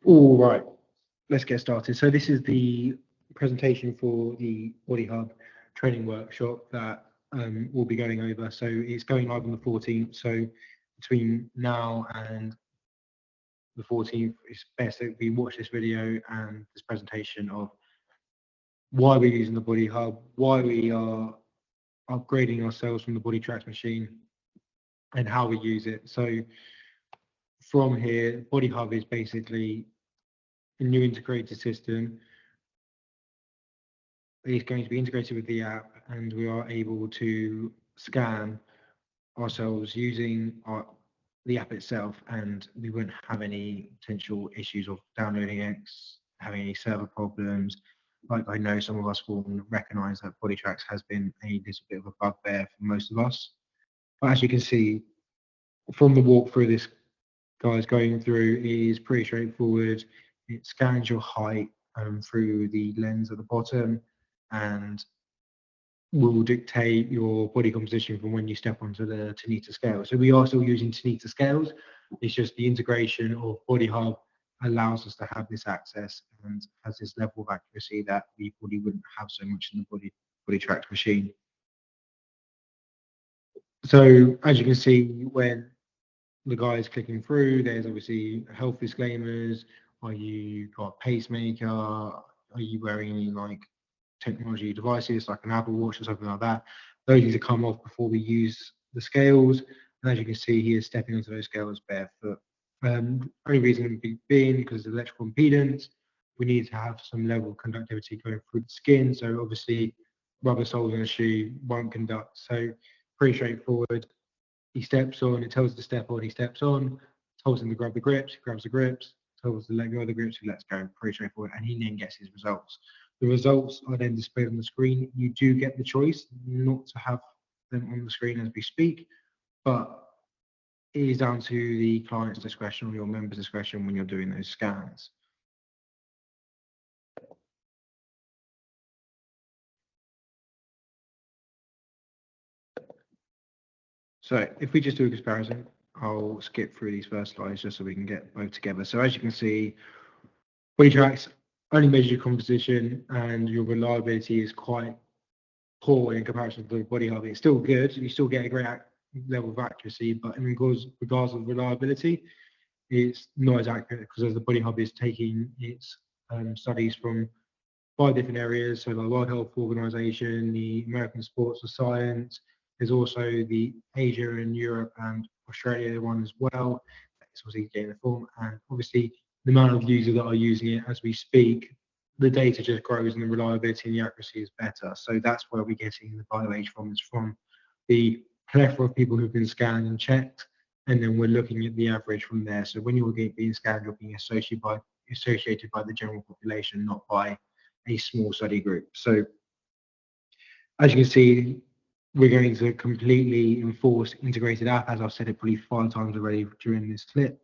All right, let's get started. So this is the presentation for the Body Hub training workshop that we'll be going over. So it's going live on the 14th. So between now and the 14th, it's best that we watch this video and this presentation of why we're using the Body Hub, why we are upgrading ourselves from the Bodytrax machine, and how we use it. So from here, Body Hub is basically a new integrated system. It's going to be integrated with the app, and we are able to scan ourselves using the app itself, and we wouldn't have any potential issues of downloading X, having any server problems. Like I know some of us will recognize that Bodytrax has been a little bit of a bugbear for most of us. But as you can see from the walkthrough, this guy's going through is pretty straightforward. It scans your height through the lens at the bottom, and will dictate your body composition from when you step onto the Tanita scale. So we are still using Tanita scales. It's just the integration of Body Hub allows us to have this access and has this level of accuracy that we probably wouldn't have so much in the Bodytrax machine. So as you can see, when the guy is clicking through, there's obviously health disclaimers. Are you got a pacemaker? Are you wearing any like technology devices like an Apple Watch or something like that? Those need to come off before we use the scales. And as you can see, he is stepping onto those scales barefoot. Only reason being because of electrical impedance, we need to have some level of conductivity going through the skin. So obviously, rubber soles in a shoe won't conduct. So pretty straightforward. He steps on, it tells the step on, he steps on, tells him to grab the grips, he grabs the grips, tells to let go of the grips, he lets go. Pretty straightforward, and he then gets his results. The results are then displayed on the screen. You do get the choice not to have them on the screen as we speak, but it is down to the client's discretion or your member's discretion when you're doing those scans. So if we just do a comparison, I'll skip through these first slides just so we can get both together. So as you can see, Bodytrax only measures your composition and your reliability is quite poor in comparison to the Body Hub. It's still good, you still get a great level of accuracy, but in regards of reliability, it's not as accurate because as the Body Hub is taking its studies from 5 different areas, so the World Health Organization, the American Sports of Science, there's also the Asia and Europe and Australia one as well. It's obviously getting the form, and obviously the amount of users that are using it as we speak, the data just grows and the reliability and the accuracy is better. So that's where we're getting the BioAge from, is from the plethora of people who've been scanned and checked, and then we're looking at the average from there. So when you're being scanned, you're being associated by the general population, not by a small study group. So as you can see, we're going to completely enforce integrated app, as I've said it probably 5 times already during this clip.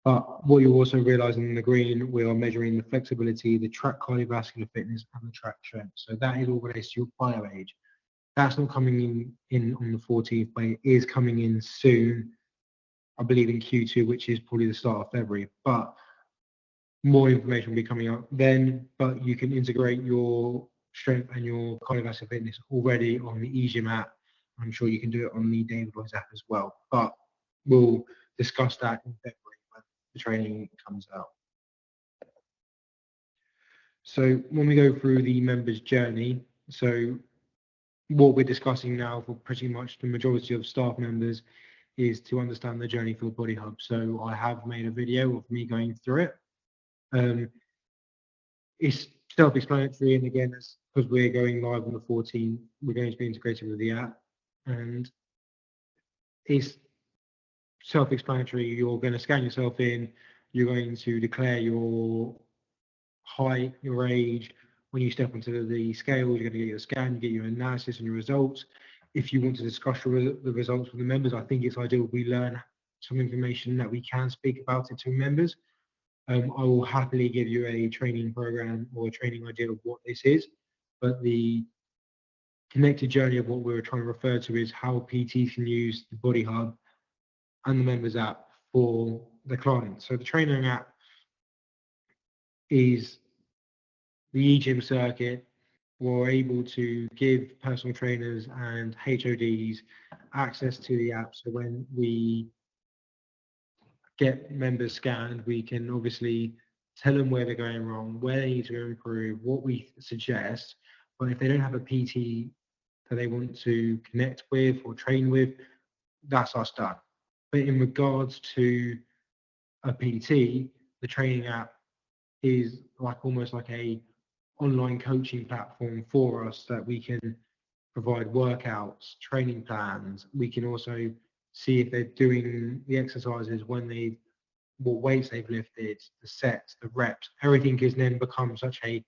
But what you're also realizing in the green, we are measuring the flexibility, the track cardiovascular fitness, and the track strength. So that is all related to your BioAge. That's not coming in on the 14th, but it is coming in soon, I believe in Q2, which is probably the start of February. But more information will be coming up then, but you can integrate your strength and your cardiovascular fitness already on the eGym app. I'm sure you can do it on the David Lloyd's app as well, but we'll discuss that in February when the training comes out. So when we go through the members journey, so what we're discussing now for pretty much the majority of staff members is to understand the journey for the Body Hub. So I have made a video of me going through it. It's self-explanatory, and again, because we're going live on the 14th, we're going to be integrated with the app, and it's self-explanatory. You're going to scan yourself in, you're going to declare your height, your age. When you step onto the scale, you're going to get your scan, you get your analysis and your results. If you want to discuss the results with the members, I think it's ideal we learn some information that we can speak about it to members. I will happily give you a training program or a training idea of what this is, but the connected journey of what we're trying to refer to is how PTs can use the Body Hub and the members app for the client. So the training app is the eGym circuit. We're able to give personal trainers and HODs access to the app. So when we get members scanned, we can obviously tell them where they're going wrong, where they need to improve, what we suggest. But if they don't have a PT that they want to connect with or train with, that's us done. But in regards to a PT, the training app is like almost like a online coaching platform for us that we can provide workouts, training plans. We can also see if they're doing the exercises when they what weights they've lifted, the sets, the reps. Everything has then become such a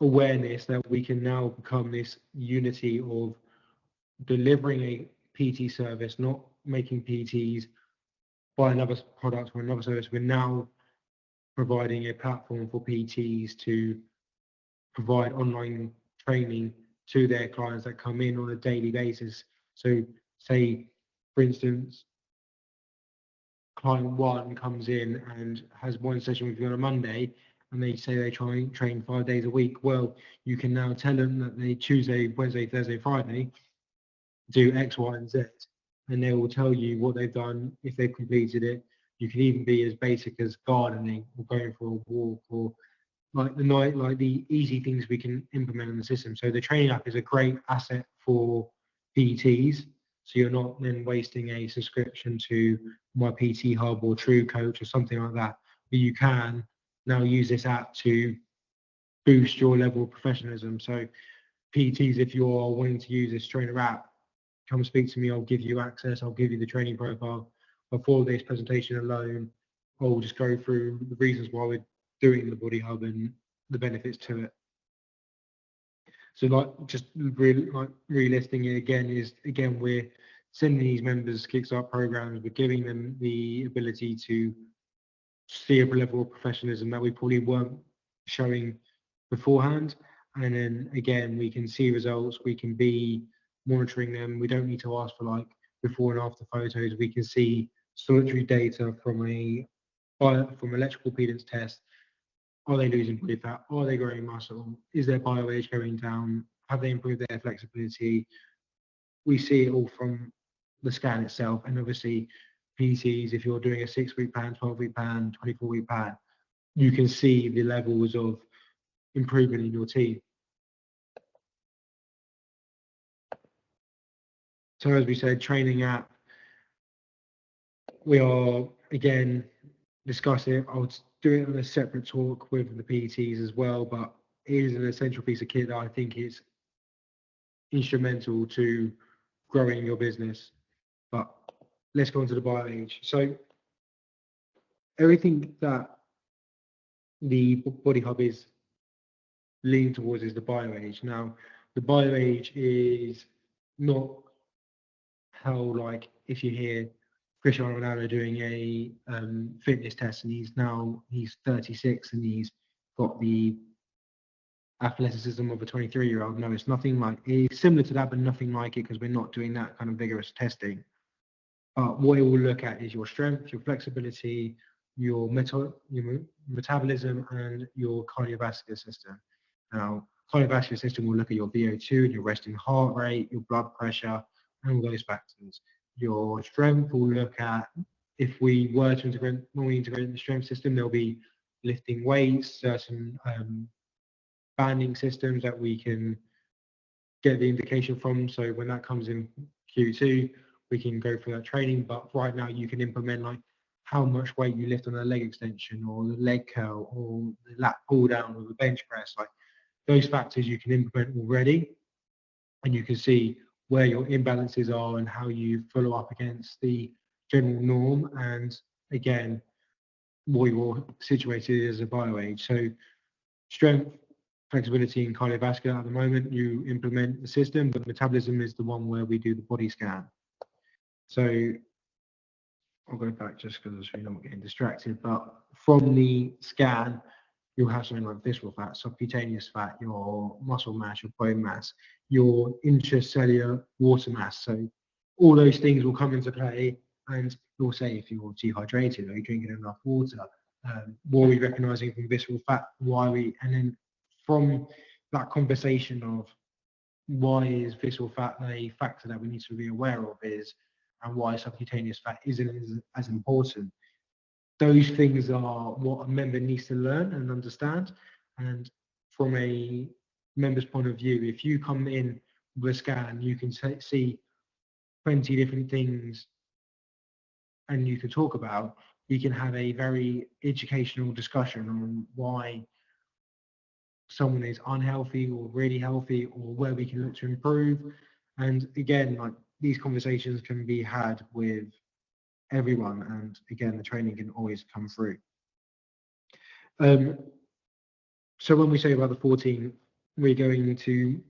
awareness that we can now become this unity of delivering a PT service, not making PTs buy another product or another service. We're now providing a platform for PTs to provide online training to their clients that come in on a daily basis. So, say, for instance, client one comes in and has one session with you on a Monday, and they say they try and train 5 days a week. Well, you can now tell them that they Tuesday, Wednesday, Thursday, Friday do X, Y, and Z, and they will tell you what they've done if they've completed it. You can even be as basic as gardening or going for a walk or like the easy things we can implement in the system. So the training app is a great asset for PTs. So you're not then wasting a subscription to my PT Hub or True Coach or something like that. But you can now use this app to boost your level of professionalism. So PTs, if you're wanting to use this trainer app, come speak to me. I'll give you access. I'll give you the training profile. But for this presentation alone, I'll just go through the reasons why we're doing the Body Hub and the benefits to it. So just relisting it again is we're sending these members Kickstart programs. We're giving them the ability to see a level of professionalism that we probably weren't showing beforehand. And then again, we can see results. We can be monitoring them. We don't need to ask for like before and after photos. We can see solitary data from electrical impedance test. Are they losing body fat? Are they growing muscle? Is their bioage going down? Have they improved their flexibility? We see it all from the scan itself. And obviously, PTs, if you're doing a 6-week plan, 12-week plan, 24-week plan, you can see the levels of improvement in your team. So as we said, training app, we are again discussing it. I'll do it on a separate talk with the PTs as well, but it is an essential piece of kit that I think is instrumental to growing your business. But let's go on to the BioAge. So everything that the Body Hub is leaning towards is the BioAge. Now, the BioAge is not how, like, if you hear Cristiano Ronaldo doing a fitness test and he's 36 and he's got the athleticism of a 23-year-old. No, it's nothing like it's similar to that, but nothing like it because we're not doing that kind of vigorous testing. What it will look at is your strength, your flexibility, your metabolism, and your cardiovascular system. Now, cardiovascular system will look at your VO2 and your resting heart rate, your blood pressure, and all those factors. Your strength will look at if we were to integrate the strength system, there'll be lifting weights, certain banding systems that we can get the indication from. So when that comes in Q2, we can go through that training. But right now, you can implement like how much weight you lift on a leg extension or the leg curl or the lat pull down or the bench press. Like those factors you can implement already, and you can see where your imbalances are and how you follow up against the general norm. And again, what you're situated as a BioAge. So strength, flexibility, and cardiovascular at the moment, you implement the system, but metabolism is the one where we do the body scan. So I'll go back just because we're not getting distracted, but from the scan, you'll have something like visceral fat, subcutaneous fat, your muscle mass, your bone mass, your intracellular water mass. So all those things will come into play, and you'll say if you're dehydrated, are you drinking enough water? what are we recognizing from visceral fat, why we, and then from that conversation of why is visceral fat a factor that we need to be aware of is, and why subcutaneous fat isn't as important. Those things are what a member needs to learn and understand. And from a member's point of view, if you come in with a scan, you can see 20 different things and you can talk about, you can have a very educational discussion on why someone is unhealthy or really healthy, or where we can look to improve. And again, like, these conversations can be had with everyone, and again, the training can always come through. So when we say about the 14, we're going to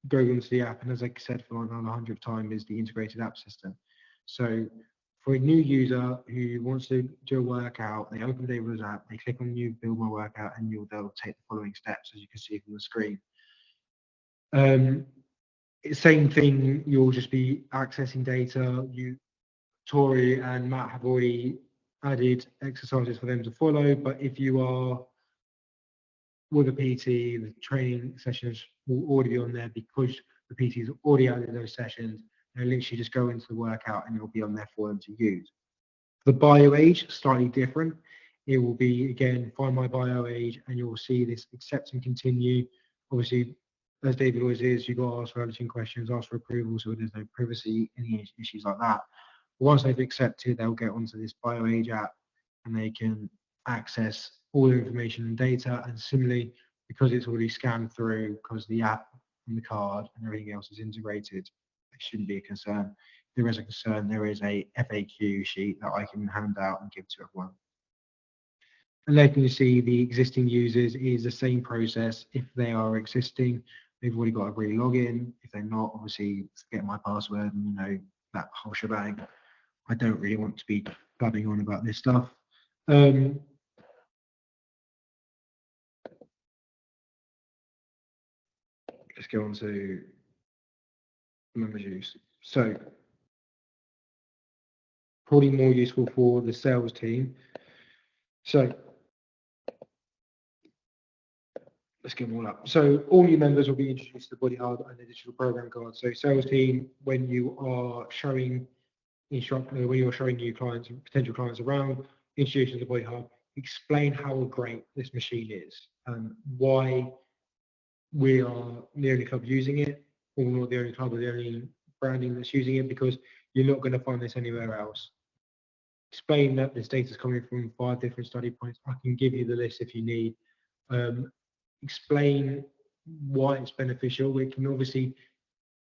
go into the app, and as I said for like the 100th time, is the integrated app system. So for a new user who wants to do a workout, they open David's app, they click on New Build My Workout, and they'll take the following steps, as you can see from the screen. Same thing, you'll just be accessing data. Tori and Matt have already added exercises for them to follow, but if you are with a PT, the training sessions will already be on there because the PT's already added those sessions. They'll literally just go into the workout and it'll be on there for them to use. The bio age, slightly different. It will be, again, find my bio age, and you'll see this accept and continue. Obviously, as David always is, you've got to ask for editing questions, ask for approval, so there's no privacy, any issues like that. But once they've accepted, they'll get onto this bio age app and they can access all the information and data. And similarly, because it's already scanned through, because the app and the card and everything else is integrated, it shouldn't be a concern. If there is a concern, there is a FAQ sheet that I can hand out and give to everyone. And then you see the existing users is the same process. If they are existing, they've already got a free login. If they're not, obviously forget my password and that whole shebang. I don't really want to be blabbing on about this stuff. Let's go on to members use. So probably more useful for the sales team. So let's get them all up. So all new members will be introduced to the Body Hub and the digital program guide. So sales team, when you are showing when you're showing new clients and potential clients around, introduce to the Body Hub, explain how great this machine is and why we are the only club using it, or not the only club or the only branding that's using it, because you're not going to find this anywhere else. Explain that this data is coming from 5 different study points. I can give you the list if you need. Explain why it's beneficial. We can obviously,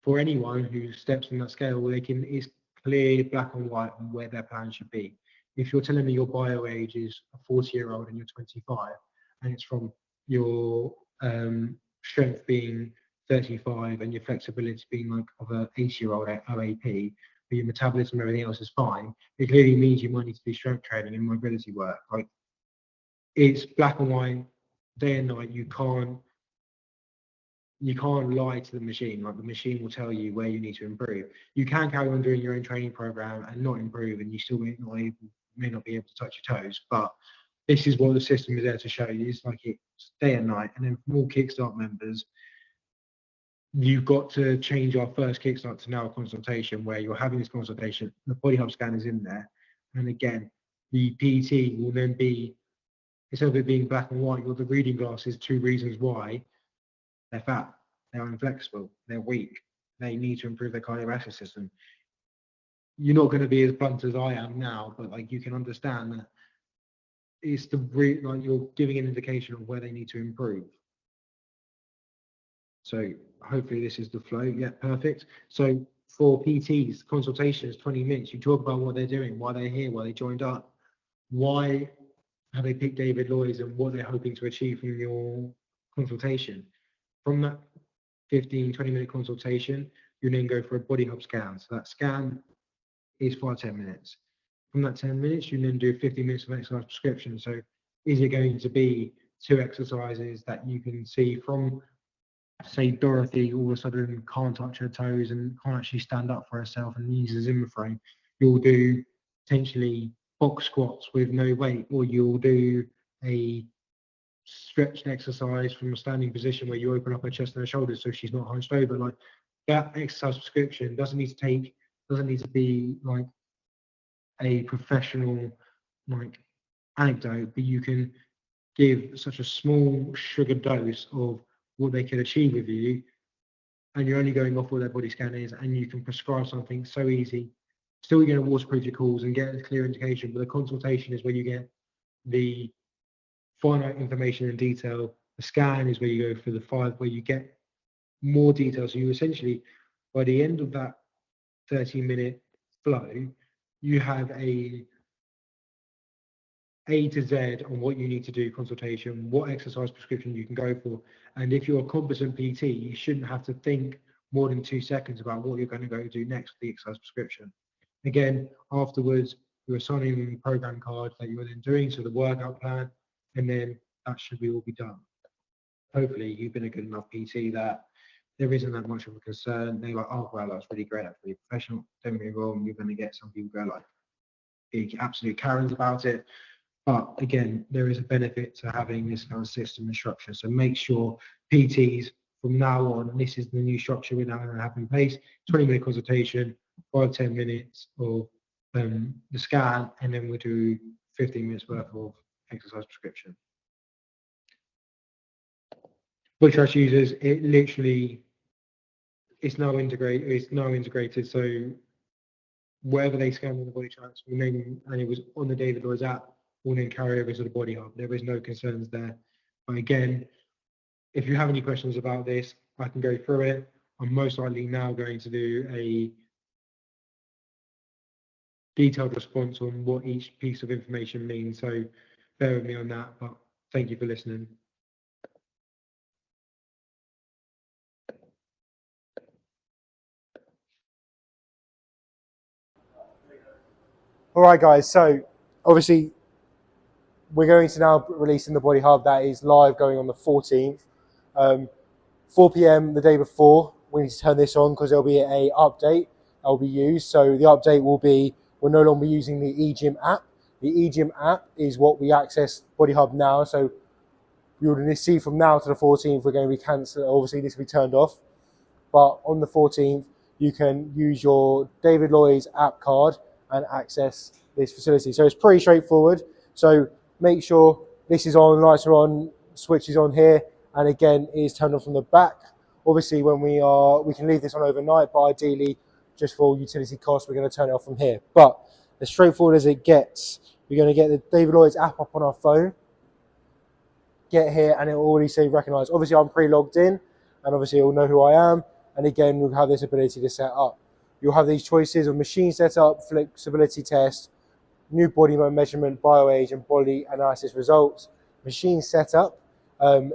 for anyone who steps on that scale, it's clear, black and white, on where their plan should be. If you're telling me your bio age is a 40-year-old and you're 25, and it's from your strength being 35 and your flexibility being like of an 80-year-old OAP, but your metabolism and everything else is fine, it clearly means you might need to do strength training and mobility work. Like, it's black and white, day and night. You can't lie to the machine. Like, the machine will tell you where you need to improve. You can carry on doing your own training program and not improve, and you still may not be able to touch your toes. But this is what the system is there to show you. It's like it's day and night. And then for all Kickstart members, you've got to change our first Kickstart to now a consultation, where you're having this consultation. The Body Hub scan is in there, and again, the PT will then be, instead of it being black and white, you've got the reading glasses. 2 reasons why. They're fat, they're inflexible, they're weak, they need to improve their cardiovascular system. You're not going to be as blunt as I am now, but like, you can understand that it's like you're giving an indication of where they need to improve. So hopefully this is the flow. Yeah, perfect. So for PTs, consultations, 20 minutes, you talk about what they're doing, why they're here, why they joined up, why have they picked David Lloyd, and what they're hoping to achieve from your consultation. From that 15-20 minute consultation, you then go for a Body Hub scan. So that scan is 5-10 minutes. From that 10 minutes, you then do 50 minutes of exercise prescription. So is it going to be 2 exercises that you can see from, say, Dorothy all of a sudden can't touch her toes and can't actually stand up for herself and uses Zimmer frame? You'll do potentially box squats with no weight, or you'll do a stretch exercise from a standing position where you open up her chest and her shoulders so she's not hunched over. Like that exercise prescription doesn't need to be like a professional like anecdote, but you can give such a small sugar dose of what they can achieve with you, and you're only going off what their body scan is, and you can prescribe something so easy. Still, you're going to waterproof your calls and get a clear indication, but the consultation is where you get the finite information and detail. The scan is where you go for the five, where you get more detail. So you essentially, by the end of that 30-minute flow, you have A to Z on what you need to do consultation, what exercise prescription you can go for. And if you're a competent PT, you shouldn't have to think more than 2 seconds about what you're going to go do next with the exercise prescription. Again, afterwards, you're assigning the program card that you're then doing, so the workout plan, and then that should be all be done. Hopefully, you've been a good enough PT that there isn't that much of a concern. They're like, oh, well, that's really great, that's really professional. Don't get me wrong, you're going to get some people go like big absolute Karens about it. But again, there is a benefit to having this kind of system and structure. So make sure PTs from now on, and this is the new structure we're now going to have in place, 20-minute consultation, 5-10 minutes of the scan, and then we'll do 15 minutes worth of exercise prescription. BodyTrack users, it's now integrated. So wherever they scan on the BodyTracks, and it was on the David Lloyd's app, will then carry over to the Body Hub. There is no concerns there. But again, if you have any questions about this, I can go through it. I'm most likely now going to do a detailed response on what each piece of information means. So bear with me on that, but thank you for listening. All right, guys. So obviously, we're going to now release in the Body Hub that is live going on the 14th. 4 p.m. the day before, we need to turn this on because there'll be a update that will be used. So the update will be, we're no longer using the eGym app. The eGym app is what we access Body Hub now. So you'll see from now to the 14th, we're going to be cancelled. Obviously, this will be turned off. But on the 14th, you can use your David Lloyd's app card and access this facility. So it's pretty straightforward. So make sure this is on, lights are on, switch is on here, and again, it is turned on from the back. Obviously, when we can leave this on overnight, but ideally, just for utility costs, we're going to turn it off from here. But as straightforward as it gets, we're going to get the David Lloyd's app up on our phone, get here, and it will already say recognise. Obviously, I'm pre-logged in, and obviously, you'll know who I am. And again, we'll have this ability to set up. You'll have these choices of machine setup, flexibility test, new body measurement, bioage, and body analysis results. Machine setup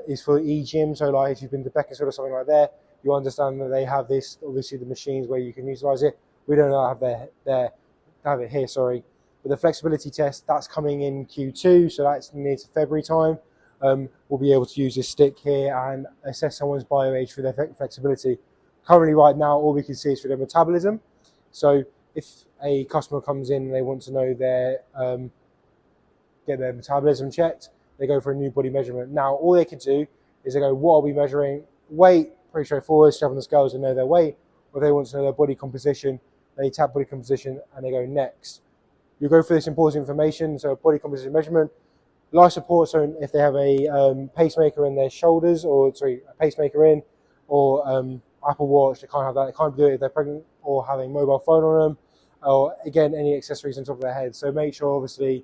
is for eGym. So like if you've been to Beaconsfield or something like that, you understand that they have this, obviously the machines where you can utilize it. We don't have it here, sorry. But the flexibility test, that's coming in Q2, so that's near to February time. We'll be able to use this stick here and assess someone's bioage for their flexibility. Currently, right now, all we can see is for their metabolism. So if a customer comes in and they want to know get their metabolism checked, they go for a new body measurement. Now, all they can do is they go, what are we measuring? Weight, pretty straightforward, step on the scales and know their weight. Or if they want to know their body composition, they tap body composition and they go next. You go for this important information, so body composition measurement, life support, so if they have a pacemaker in their shoulders, or sorry, a pacemaker in, or Apple Watch, they can't have that. They can't do it if they're pregnant or have a mobile phone on them, or again, any accessories on top of their head. So make sure, obviously,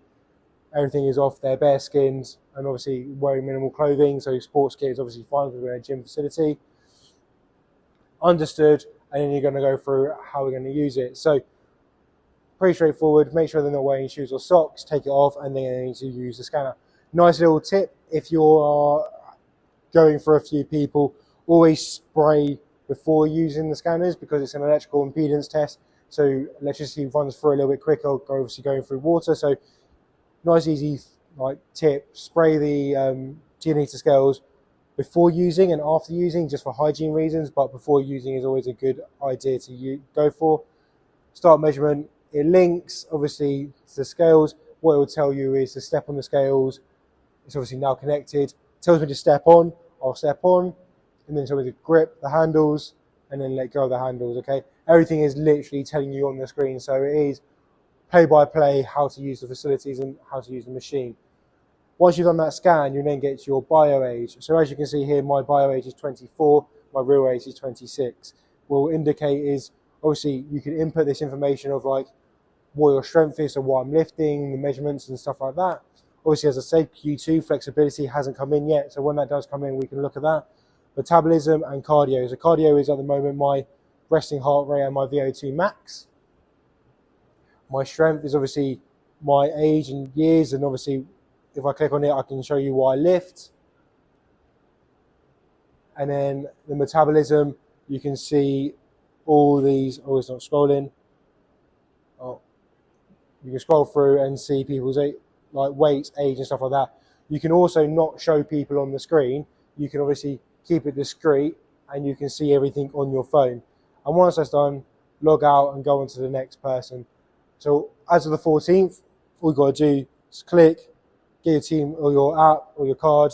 everything is off their bare skins and obviously wearing minimal clothing. So sports gear is obviously fine because we're a gym facility. Understood. And then you're going to go through how we're going to use it. So pretty straightforward. Make sure they're not wearing shoes or socks. Take it off, and then you need to use the scanner. Nice little tip: if you are going for a few people, always spray before using the scanners because it's an electrical impedance test. So electricity runs through a little bit quicker, obviously going through water. So nice, easy tip: spray the G-meter scales before using and after using, just for hygiene reasons. But before using is always a good idea to go for. Start measurement. It links obviously to the scales, what it will tell you is to step on the scales. It's obviously now connected. It tells me to step on, I'll step on, and then tell me to grip the handles and then let go of the handles, okay? Everything is literally telling you on the screen, so it is play by play how to use the facilities and how to use the machine. Once you've done that scan, you then get to your bio age. So as you can see here, my bio age is 24, my real age is 26. What will indicate is, obviously, you can input this information of like what your strength is, so what I'm lifting, the measurements and stuff like that. Obviously, as I said, Q2 flexibility hasn't come in yet, so when that does come in, we can look at that. Metabolism and cardio. So cardio is at the moment my resting heart rate and my VO2 max. My strength is obviously my age and years, and obviously if I click on it, I can show you what I lift. And then the metabolism, you can see all these. Oh, it's not scrolling. Oh, you can scroll through and see people's like weight, age, and stuff like that. You can also not show people on the screen. You can obviously keep it discreet, and you can see everything on your phone. And once that's done, log out and go on to the next person. So as of the 14th, all you got to do is click, get your team or your app or your card,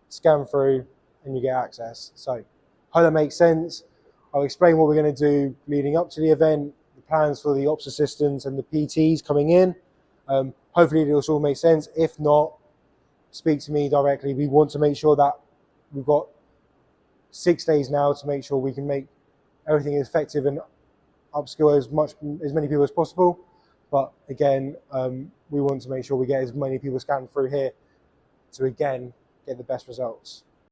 scan through, and you get access. So hope that makes sense. I'll explain what we're going to do leading up to the event, the plans for the ops assistants and the PTs coming in. Hopefully this all makes sense. If not, speak to me directly. We want to make sure that we've got 6 days now to make sure we can make everything effective and upskill as many people as possible. But again, we want to make sure we get as many people scanned through here to again get the best results.